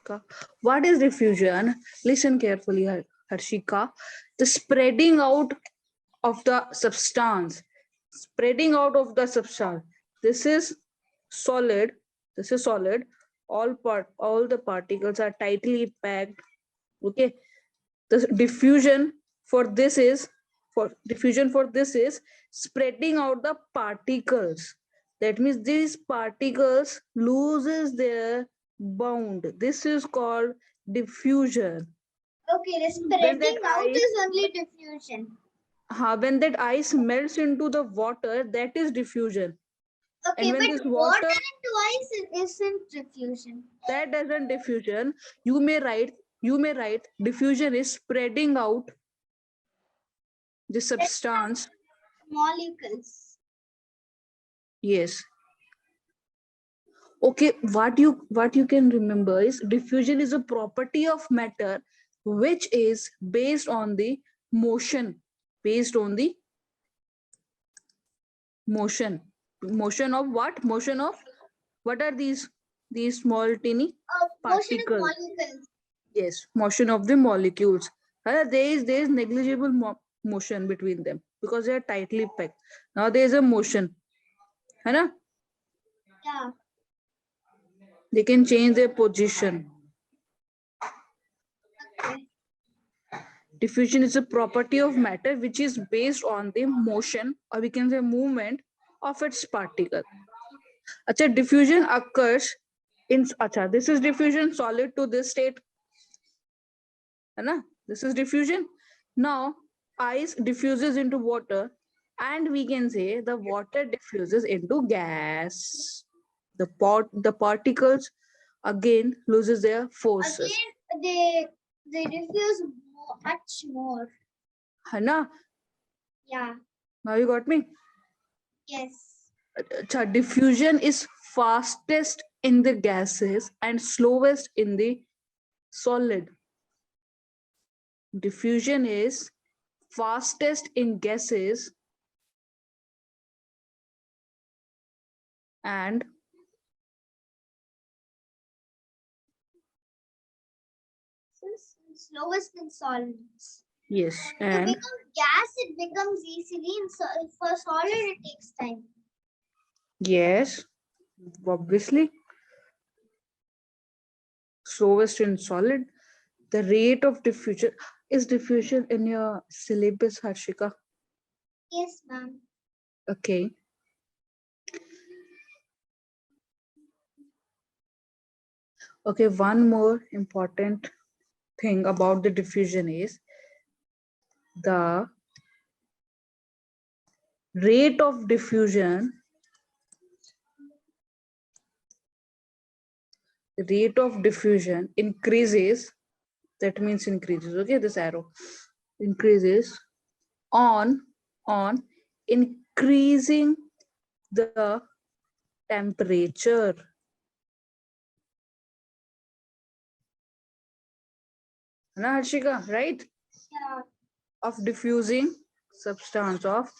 Harshika. What is diffusion? Listen carefully, Harshika. The spreading out of the substance. Spreading out of the substance. This is solid. This is solid. All the particles are tightly packed. Okay. The diffusion for this is spreading out the particles. That means these particles loses their bound. This is called diffusion. Okay, the spreading out is only diffusion. When that ice melts into the water, that is diffusion. Okay, And when but this water water into ice isn't diffusion. that doesn't diffusion, you may write diffusion is spreading out the substance. Molecules. Yes. Okay, what you can remember is diffusion is a property of matter which is based on the motion, based on the motion of what are these small teeny Motion of particles. molecules. Yes, motion of the molecules. There is negligible motion between them because they are tightly packed. Now there is a motion, है ना? Yeah. They can change their position. Okay. Diffusion is a property of matter which is based on the motion, or we can say movement, of its particle. Acha, diffusion occurs in this is diffusion, solid to this state. है ना? This is diffusion. Now ice diffuses into water, and we can say the water diffuses into gas. The particles again loses their forces. Again, they diffuse much more. है ना? Yeah. Now you got me? Yes. Diffusion is fastest in the gases and slowest in the solid. Diffusion is fastest in gases and Slowest in solids. yes, To and become gas, it becomes easily. For solid, it takes time. yes, obviously slowest in solid. The rate of diffusion is diffusion in your syllabus, Harshika. Yes, ma'am. Okay. Okay, one more important thing about the diffusion is the rate of diffusion. The rate of diffusion increases. That means increases. Okay, this arrow increases on increasing the temperature. Na, Harshika, right? Yeah. Of diffusing substance of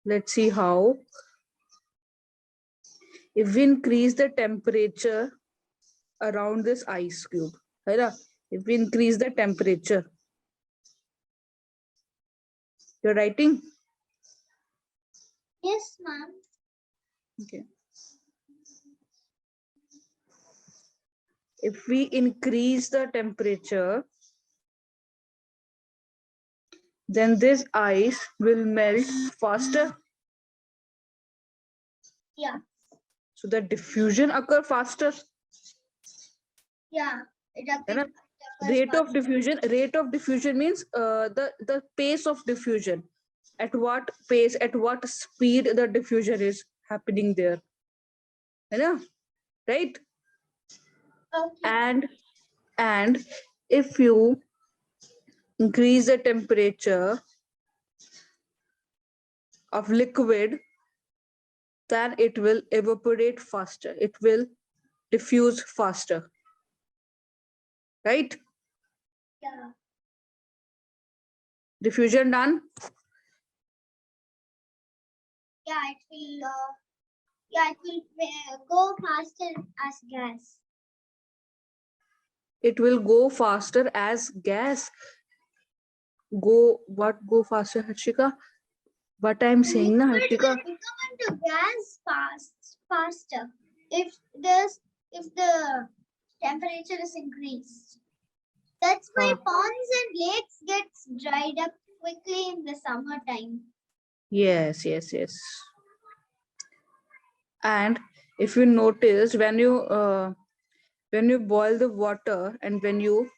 let's see how. If we increase the temperature around this ice cube, right? If we increase the temperature, you're writing? Yes, ma'am. Okay. If we increase the temperature, then this ice will melt faster. Yeah. So the diffusion occur faster. Yeah. Rate of diffusion means the pace of diffusion. At what pace, at what speed the diffusion is happening there. Right? Okay. And if you increase the temperature of liquid, then it will evaporate faster. It will diffuse faster. Right? Yeah. Diffusion done? Yeah, it will. Yeah, it will go faster as gas. It will go faster as gas. Go faster, Harshika? What I'm saying, na, Liquid Harshika? will become into gas faster if there's if the temperature is increased. That's why Ah, ponds and lakes gets dried up quickly in the summertime. yes, yes, yes. And if you notice, when you boil the water and when you,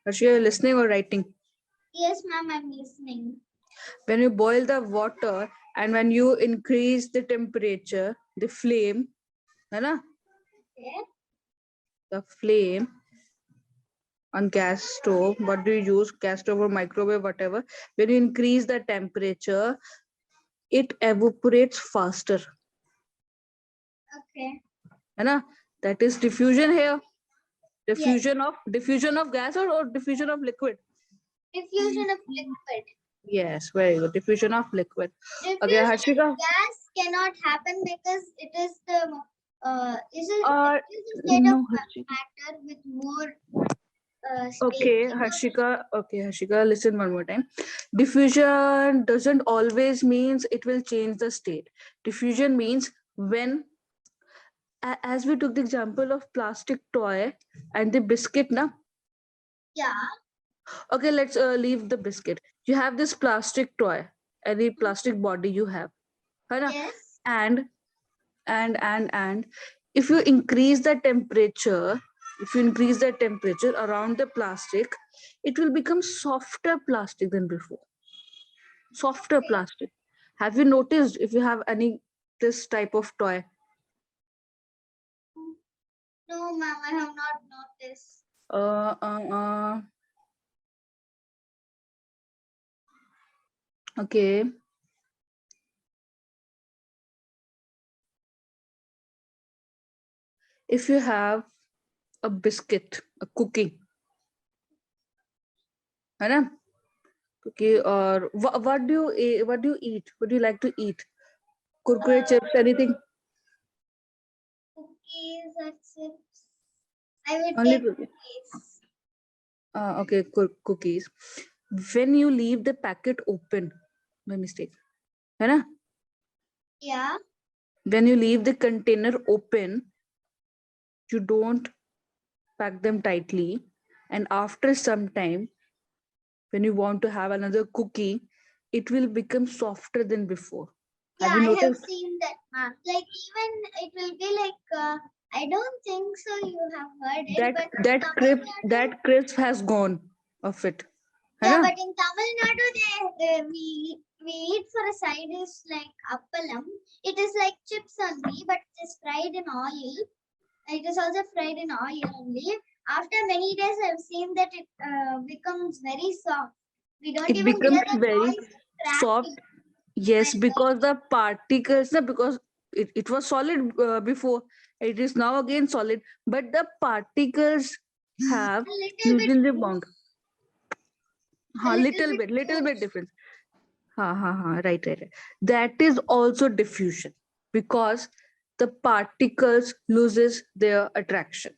Harshika, you're listening or writing? Yes, ma'am, I'm listening. When you boil the water and when you increase the temperature, the flame, है ना? Okay. The flame on gas stove, what do you use, gas stove or microwave, whatever, when you increase the temperature, it evaporates faster, Okay. है ना? That is diffusion here. Yes. Diffusion of gas or diffusion of liquid. Diffusion of liquid. Yes, very good. Diffusion of liquid. Okay, Diffusion of Harshika. gas cannot happen because it is the uh it is a state of no, Harshika. matter with more space. Okay, Harshika. Okay, Harshika, listen one more time. Diffusion doesn't always means it will change the state. Diffusion means when, as we took the example of plastic toy and the biscuit, na. Yeah. Okay, let's leave the biscuit. You have this plastic toy, any plastic body you have, है ना? Yes. And and if you increase the temperature, if you increase the temperature around the plastic, it will become softer plastic than before. Softer Okay. plastic. Have you noticed if you have any this type of toy? No, ma'am, I have not noticed. uh, uh, uh okay, if you have a biscuit, a cookie, है ना? Cookie, or what do you what do you eat, what do you like to eat? Kurkure, Uh, chips, anything? cookies or chips. I will Only take cookie. cookies. Okay, cookies. When you leave the packet open by mistake, है ना? Yeah. When you leave the container open, you don't pack them tightly, and after some time, when you want to have another cookie, it will become softer than before. Yeah, Have you I have noticed? seen that, ma'am. Like even it will be like I don't think so. You have heard it, that but in that Tamil crisp Nadu, that crisp has gone of it, है yeah, ना? but in Tamil Nadu, we eat for a side dish like appalam. It is like chips only, but it is fried in oil. It is also fried in oil only. After many days, I've seen that it becomes very soft. We don't It even hear becomes the very noise soft. cracking Yes, when because the particles, no, because it was solid before, it is now again solid, but the particles have a little bit loosened the move, bond. a little Little bit bit, little bit moves. difference. Right. That is also diffusion because the particles loses their attraction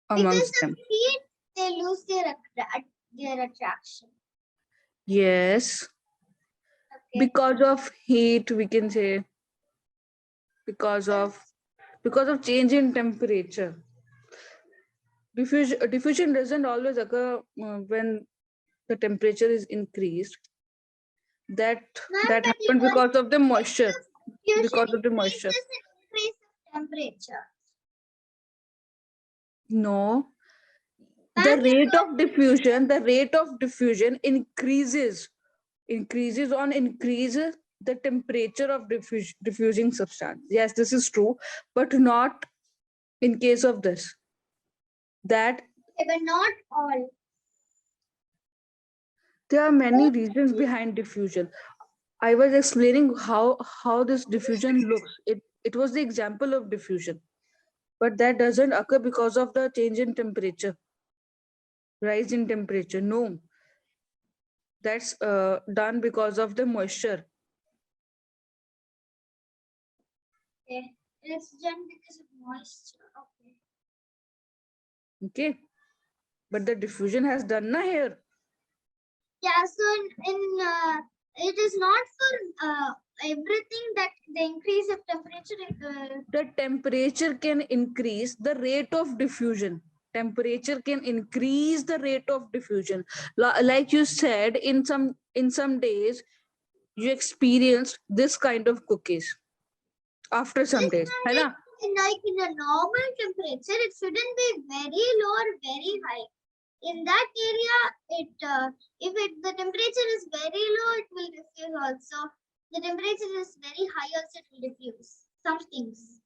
Because amongst of them. heat, they lose their attraction. Yes, Okay. because of heat, we can say, because of because of change in temperature. Diffusion doesn't always occur when the temperature is increased. That Ma'am, that but it happened was because of the rate moisture. of diffusion Because of the moisture. increases in increase of temperature. No, Ma'am, you told the rate of diffusion increases on increases the temperature of diffusing substance. Yes, this is true, but not in case of this. That okay, but not all. there are many reasons behind diffusion. I was explaining how this diffusion looks. It was the example of diffusion, but that doesn't occur because of the change in temperature, rise in temperature. No, that's done because of the moisture. Okay. It's done because of moisture. Okay. Okay, but the diffusion has done na here. Yeah, so it is not for everything that the increase of temperature. The temperature can increase the rate of diffusion. Temperature can increase the rate of diffusion. Like you said, in some days you experienced this kind of cookies after some Yes, days, ma'am, है ना? like in a normal temperature, it shouldn't be very low or very high. In that area, if the temperature is very low, it will diffuse also. The temperature is very high, also it will diffuse some things.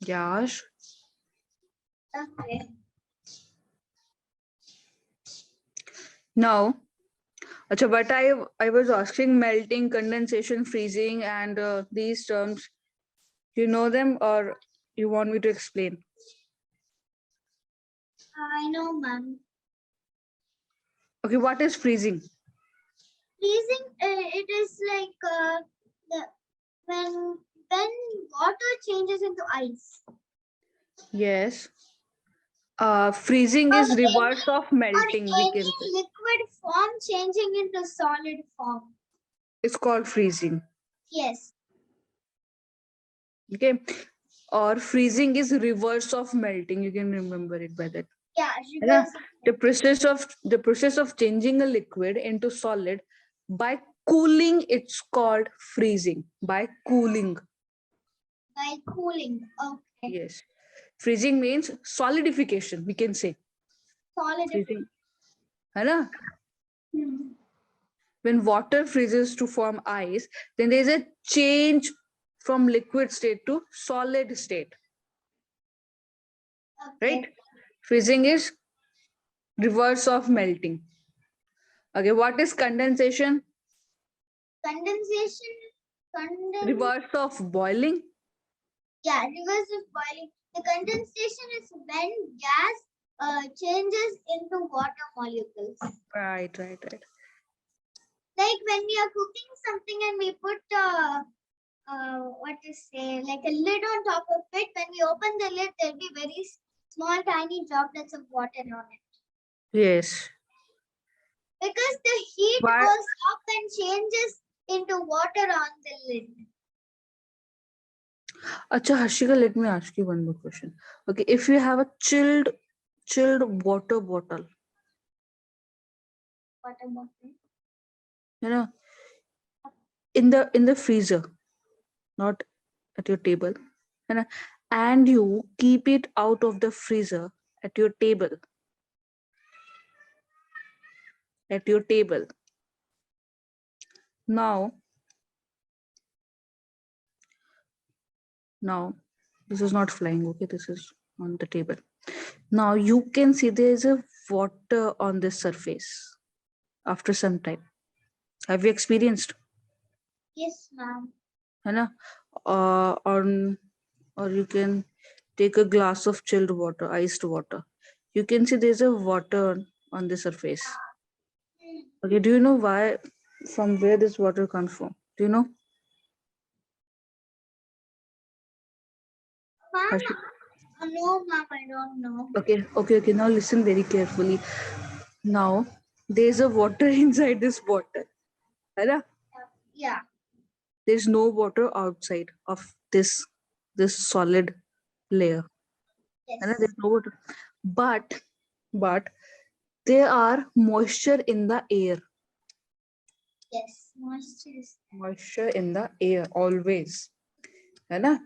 Yash. Okay. Now, acha, but I was asking melting, condensation, freezing, and these terms. You know them, or you want me to explain? I know, ma'am. Okay, what is freezing? Freezing, it is like the when water changes into ice. Yes. Freezing Or is any reverse of melting, we can say. liquid form changing into solid form. It's called freezing. Yes. Okay. Or freezing is reverse of melting. You can remember it by that. Yeah, Yeah. reverse. The process of changing a liquid into solid by cooling, it's called freezing. By cooling. By cooling. Okay. Yes. Freezing means solidification, we can say. Solidification. Freezing. है ना? Hmm. When water freezes to form ice, then there is a change from liquid state to solid state, Okay. right? Freezing is reverse of melting. Okay, what is condensation? Condensation. Reverse of boiling. Yeah, reverse of boiling. The condensation is when gas changes into water molecules. Right. Like when we are cooking something and we put what to say, like a lid on top of it. When we open the lid, there'll be very small, tiny droplets of water on it. Yes. Because the heat Why? goes up and changes into water on the lid. Acha, Harshika, let me ask you one more question. Okay, if you have a chilled water bottle, Water bottle. you know, in the freezer, not at your table, you know, and you keep it out of the freezer at your table, at your table. Now, now, this is not flying. Okay, this is on the table. Now you can see there is a water on the surface after some time. Have you experienced? Yes, ma'am. है ना? On, or you can take a glass of chilled water, iced water. You can see there's a water on the surface. Okay, do you know why? From where this water comes from? Do you know? Ma'am, Harshit? no, ma'am, I don't know. Okay. Now listen very carefully. Now there's a water inside this water. है ना? Yeah. There's no water outside of this solid layer. है ना? Yes. There's no water. But there are moisture in the air. Yes. Moisture is. Moisture in the air always. है ना?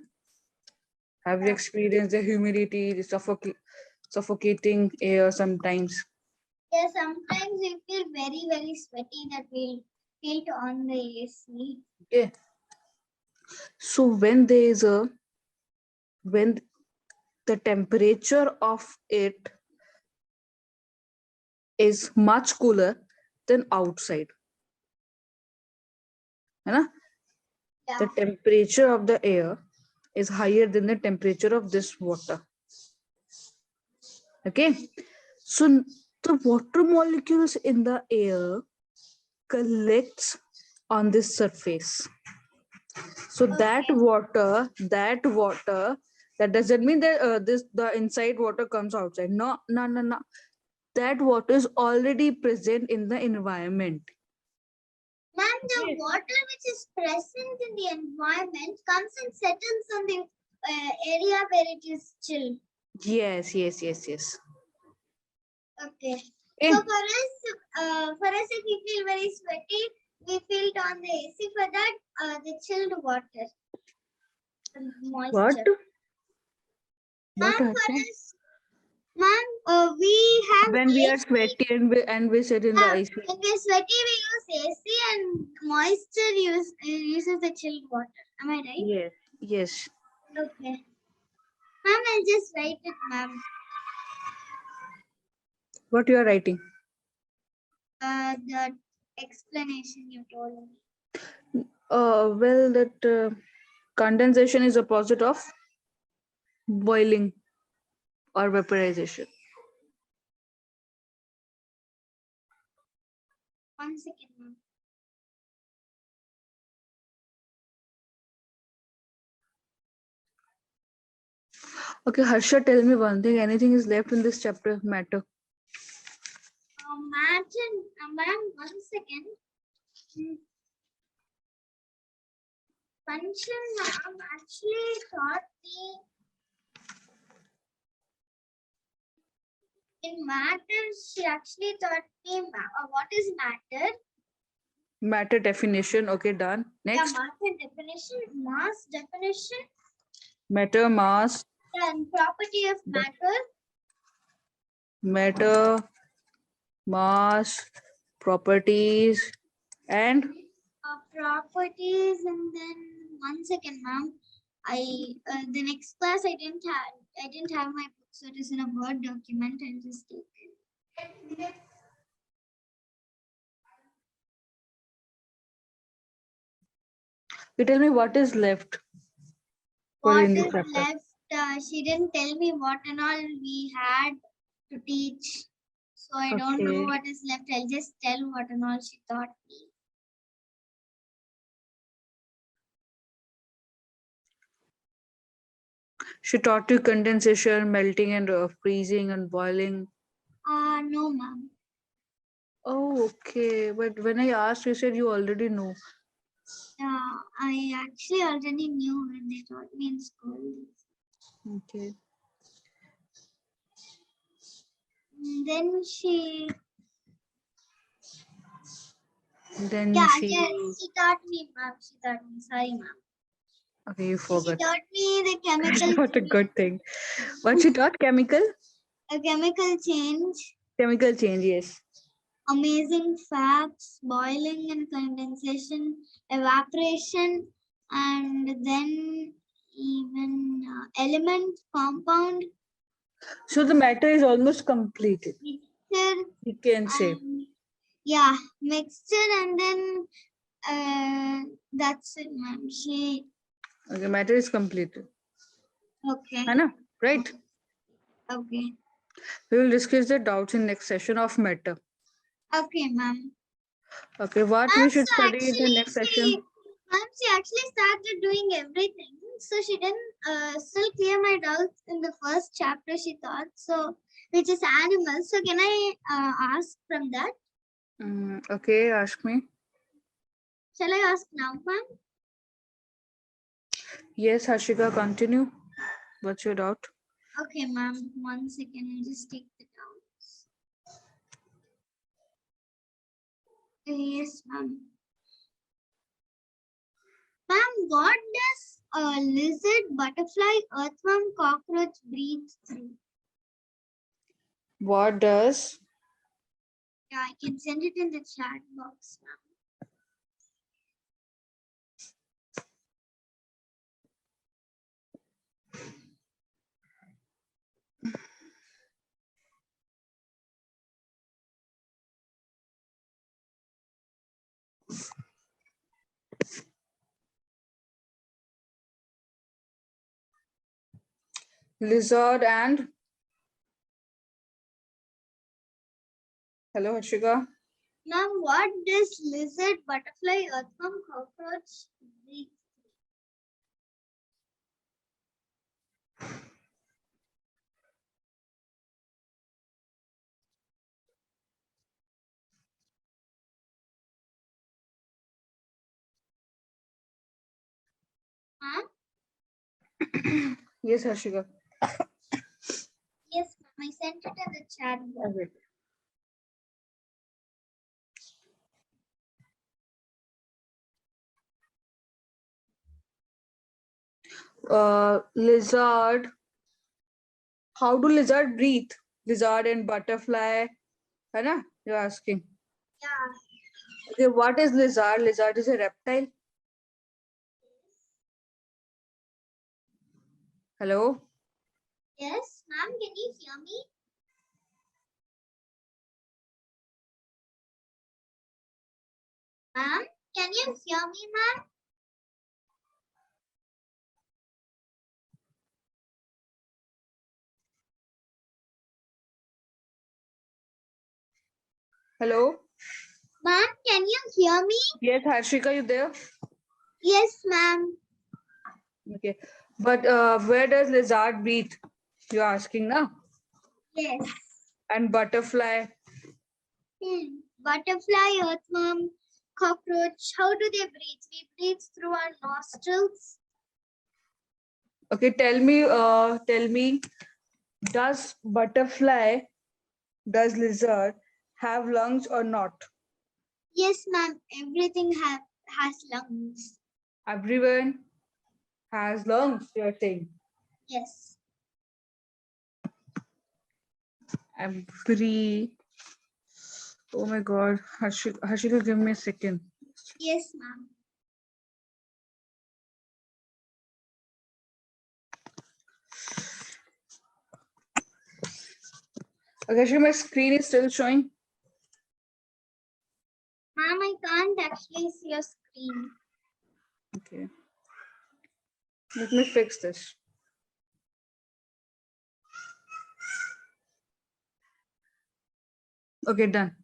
Have you experienced the humidity, the suffocating air sometimes? Yeah, sometimes we feel very, very sweaty that we'll feel it on the AC. Okay. So when the temperature of it is much cooler than outside, है ना? Yeah. The temperature of the air is higher than the temperature of this water. Okay. So the water molecules in the air collects on this surface. So that water, that doesn't mean that the inside water comes outside. No, no, no, no. That water is already present in the environment. Ma'am, the Okay. water which is present in the environment comes and settles on the area where it is chill. Yes, yes, yes, yes. Okay. Okay. So for us, if we feel very sweaty, we feel it on the AC. For that, the chilled water, the moisture. What? Ma'am, What for happened? us, ma'am, we have When we are AC. sweaty and we sit in the AC. When we're sweaty, we use AC, and moisture uses the chilled water. Am I right? Yes, yes. Okay. Ma'am, I'll just write it, ma'am. What you are writing? The explanation you told me. Well, that condensation is opposite of boiling or vaporization. 1 second, ma'am. Okay, Harsha, tell me one thing. Anything is left in this chapter matter? Ma'am, 1 second. Function, ma'am, actually taught me in matter. She actually taught me what is matter. Matter definition. Okay, done. Next. Yeah, matter definition, mass definition, Matter, mass, and property of matter. matter, mass, properties, and Properties, and then 1 second, ma'am. The next class I didn't have my book, so it is in a Word document. I'll just take it. you tell me what is left for What in this is chapter. left? She didn't tell me what and all we had to teach, so I don't know Okay. what is left. I'll just tell what and all she taught me. She taught you condensation, melting, and freezing and boiling. No, ma'am. Oh, okay. But when I asked, you said you already know. I actually already knew when they taught me in school. Okay. Then she Then Yeah, she. yes, she taught me, ma'am. She taught me. Sorry, ma'am. Okay, you She forgot. taught me the chemical Not a good thing. What she taught? Chemical? a chemical change, Chemical change, yes. amazing facts, boiling and condensation, evaporation, and then even element, compound, So the matter is almost completed. mixture, You can say. yeah, mixture, and then that's it, ma'am. Okay, matter is completed. Okay, Anna, right? okay, We will discuss the doubts in next session of matter. okay, ma'am. Okay, what we should study in the next session? She actually started doing everything. So she didn't still clear my doubts in the first chapter she taught. So which is animals. So can I ask from that? Okay, ask me. Shall I ask now, ma'am? Yes, Harshika, continue. What's your doubt? Okay, ma'am. 1 second. I'll just take the doubts. Yes, ma'am. Ma'am, what does a lizard, butterfly, earthworm, cockroach breathe through? What does Yeah, I can send it in the chat box, ma'am. lizard and hello, Harshika? Ma'am, what does lizard, butterfly, earthworm, cockroach breathe? Ma'am? Yes, Harshika. Yes, ma'am. I sent it in the chat box. Okay. Lizard. How do lizard breathe? Lizard and butterfly. है ना? You're asking. Yeah. Okay, what is lizard? Lizard is a reptile. Hello? Yes, ma'am. Can you hear me? Ma'am, can you hear me, ma'am? Hello? Ma'am, can you hear me? Yes, Harshika, you there? Yes, ma'am. Okay. But where does lizard breathe? You're asking now. Yes. And butterfly. Butterfly, earthworm, cockroach. How do they breathe? We breathe through our nostrils. Okay, tell me, does butterfly, does lizard have lungs or not? Yes, ma'am. Everything has lungs. Everyone has lungs, you're saying. Yes. Every, oh my God, Harshika, give me a second. Yes, ma'am. Okay, Harshika, my screen is still showing. Ma'am, I can't actually see your screen. Okay. Let me fix this. Okay, done.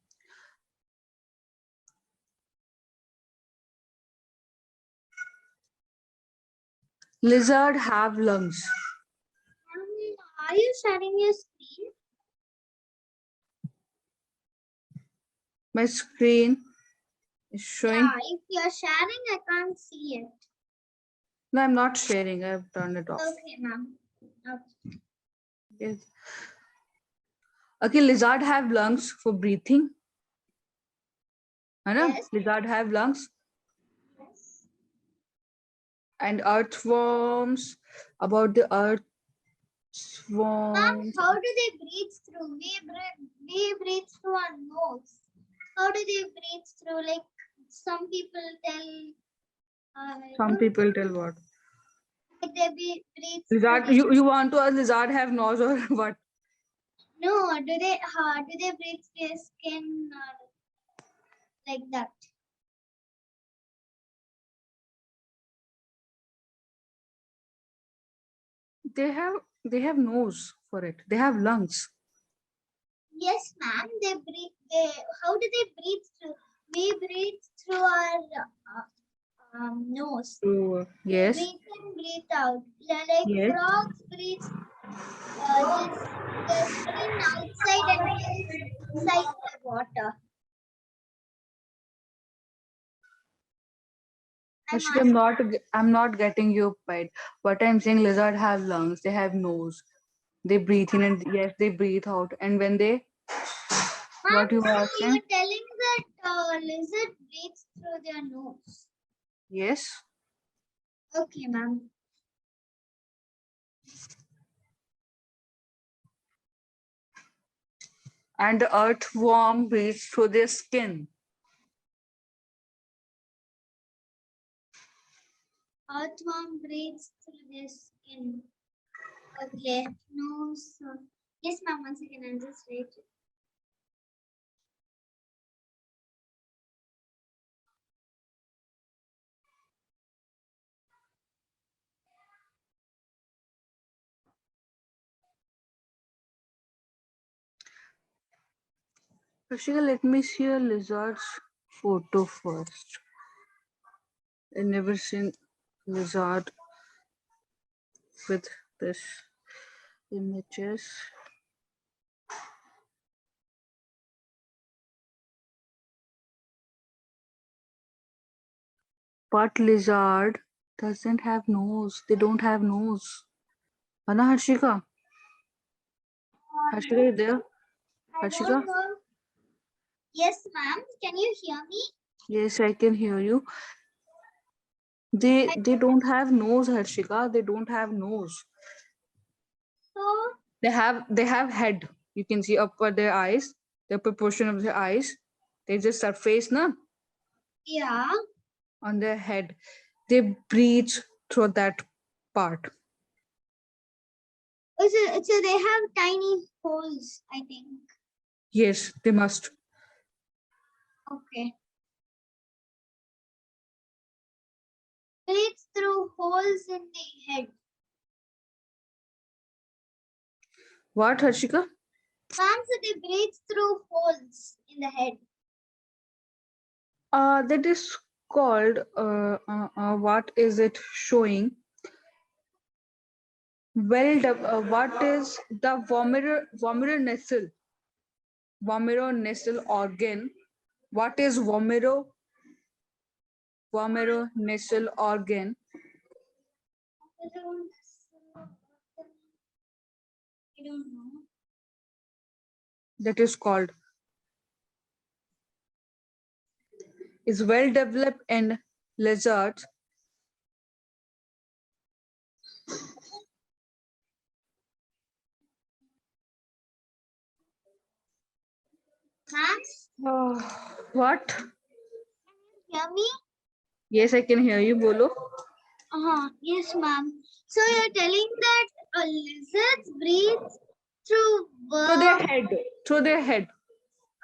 Lizard have lungs. Are you sharing your screen? My screen is showing. Yeah, if you're sharing, I can't see it. No, I'm not sharing. I've turned it off. Okay, ma'am. Okay. Yes. Okay, lizard have lungs for breathing. है ना? Yes. Lizard have lungs. Yes. And earthworms, about the Ma'am, earthworms. how do they breathe through? We breathe through our nose. How do they breathe through? Like some people tell, I Some don't know, people tell what? like they breathe through Lizard, their. you want to ask lizard have nose or what? No, do they breathe through their skin like that? They have nose for it. They have lungs. Yes, ma'am. They breathe. How do they breathe through? We breathe through our nose. So, We yes. breathe in, breathe out. Like Yes. frogs breathe their skin outside and inside the water. I'm Ashika, asking. I'm not getting your point. What I'm saying, lizard have lungs. They have nose. They breathe in and yes, they breathe out. And when they, Ma'am, what you so are you're asking? telling that lizard breathes through their nose. Yes. Okay, ma'am. And the earthworm breathes through their skin. Earthworm breathes through their skin. Okay. Nose. Yes, ma'am. One second. I'll just wait. Ashika, let me see a lizard's photo first. I've never seen lizard with this images. But lizard, doesn't have nose. They don't have nose. Anna Harshika. Harshika, you there? I Harshika? don't know. Yes, ma'am. Can you hear me? Yes, I can hear you. They don't have nose, Harshika. They don't have nose. So, They have head. You can see upper their eyes, the proportion of their eyes. They just surface na yeah. on their head. They breathe through that part. So they have tiny holes, I think. Yes, they must. Okay. Breathes through holes in the head. What, Harshika? Ma'am, so they breathe through holes in the head. That is called what is it showing? What is the vomeronasal organ? What is vomeronasal organ? I don't know. That is called is well developed in lizards. Ma'am, What? hear me? Yes, I can hear you. Bolo. Yes, ma'am. So you're telling that lizards breathe through Through their worm. head. Through their head.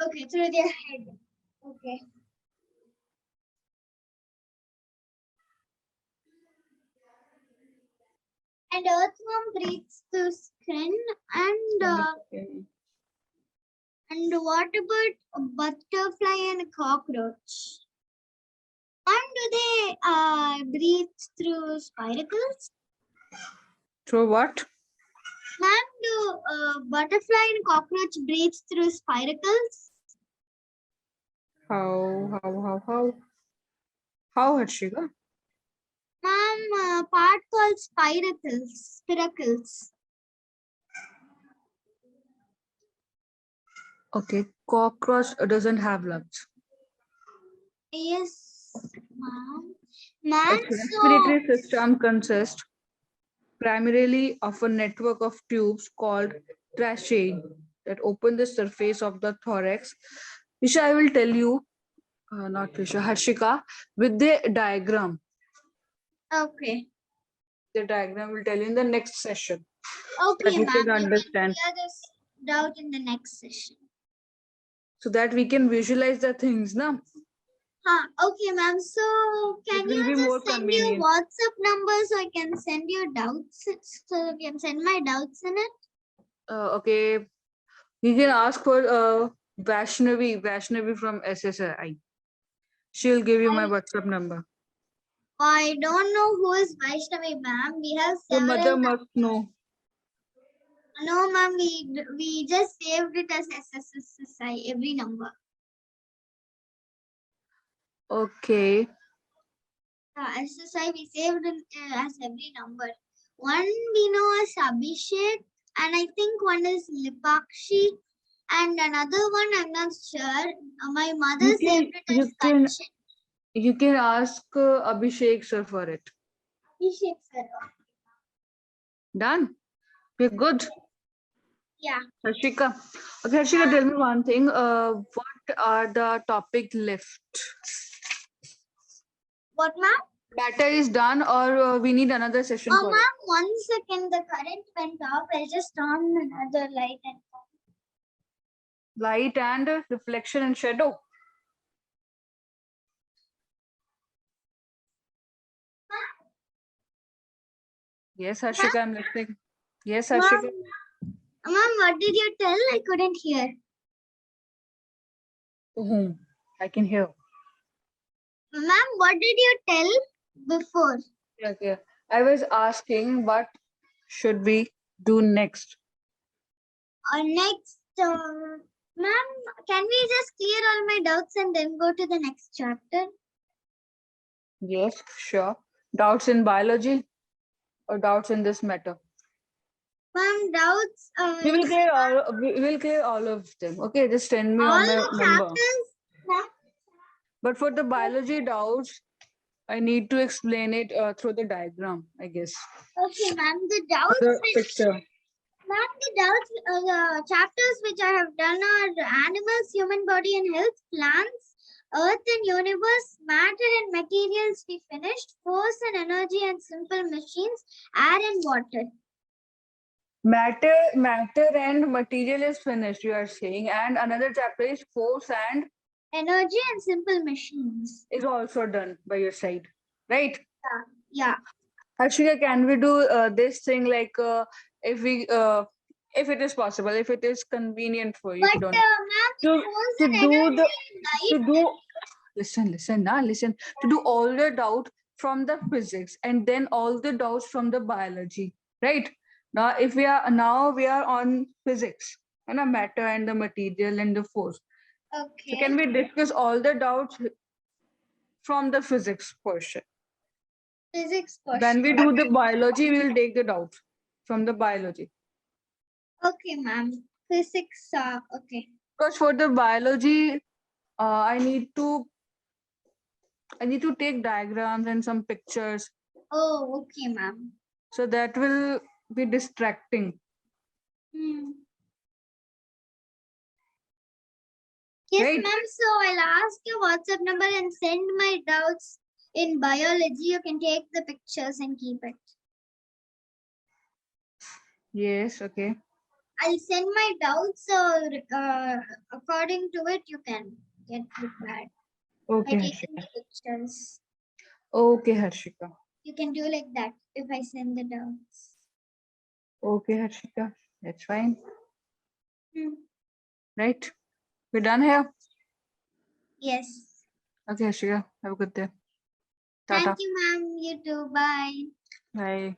Okay, through their head. Okay. And earthworm breathes through skin. And what about a butterfly and a cockroach? And do they breathe through spiracles? Through what? Ma'am, do butterfly and cockroach breathe through spiracles? How, Harshika? Ma'am, part called spiracles. Okay, cockroach doesn't have lungs. Yes, ma'am. Ma'am, Its so respiratory system consists primarily of a network of tubes called tracheae that open the surface of the thorax, which I will tell you, not Risha, Harshika, with the diagram. okay. The diagram will tell you in the next session that Okay, you ma'am. can You can understand, clear this doubt in the next session. so that we can visualize the things. Na? Okay, ma'am. So It can will you be more just send your convenient. WhatsApp number so I can send your doubts? So you can send my doubts in it. Okay, you can ask for Vaishnavi from SSI. She'll give you my WhatsApp number. I don't know who is Vaishnavi, ma'am. We have Your several. mother must know. No, ma'am. We just saved it as SSI every number. Okay. SSI we saved it as every number. One we know as Abhishek, and I think one is Lipakshi, and another one I'm not sure. My mother You can saved it as you can Kanchan. you can ask Abhishek sir for it. Abhishek sir. Done. We're good. Yeah. Harshika. Okay, Harshika, tell me one thing. What are the topic left? What, ma'am? Matter is done, or we need another session Oh, for it. ma'am, 1 second. The current went off. I just on another light and. Light and reflection and shadow. Yes, Harshika, I'm listening. Yes, Harshika. Ma'am, what did you tell? I couldn't hear. To whom? I can hear. Ma'am, what did you tell before? Okay. I was asking what should we do next? Next, ma'am, can we just clear all my doubts and then go to the next chapter? Yes, sure. Doubts in biology or doubts in this matter? Ma'am, doubts. We will It's clear all. We will clear all of them. Okay, just send me all on my the number. chapters. But for the biology doubts, I need to explain it through the diagram, I guess. Okay, ma'am. The Or doubts the which, picture. ma'am, the chapters which I have done are animals, human body and health, plants, earth and universe, matter and materials we finished, force and energy and simple machines, air and water. Matter and material is finished, you are saying. And another chapter is force and Energy and simple machines. is also done by your side. Right? Yeah. Harshika, can we do this thing like if we if it is possible, if it is convenient for you, if you But don't ma'am, to, force to and do the energy to do listen to do all the doubt from the physics and then all the doubts from the biology, right? Now we are on physics and a matter and the material and the force. light. So Okay. can we discuss all the doubts from the physics portion? Physics When we portion. do the biology, we will take the doubts from the biology. Okay, ma'am. Physics. Okay. Because for the biology, I need to take diagrams and some pictures. Oh, okay, ma'am. So that will be distracting, Hmm. Yes, right? ma'am. So I'll ask your WhatsApp number and send my doubts in biology. You can take the pictures and keep it. Yes, okay. I'll send my doubts. So according to it, you can get prepared by Okay, taking Harshika. the pictures. Okay, Harshika. You can do like that if I send the doubts. Okay, Harshika. That's fine. Hmm. Right? We're done here. Yes. Okay, Harshika. Have a good day. Thank Tata. you, ma'am. You too. Bye. Bye.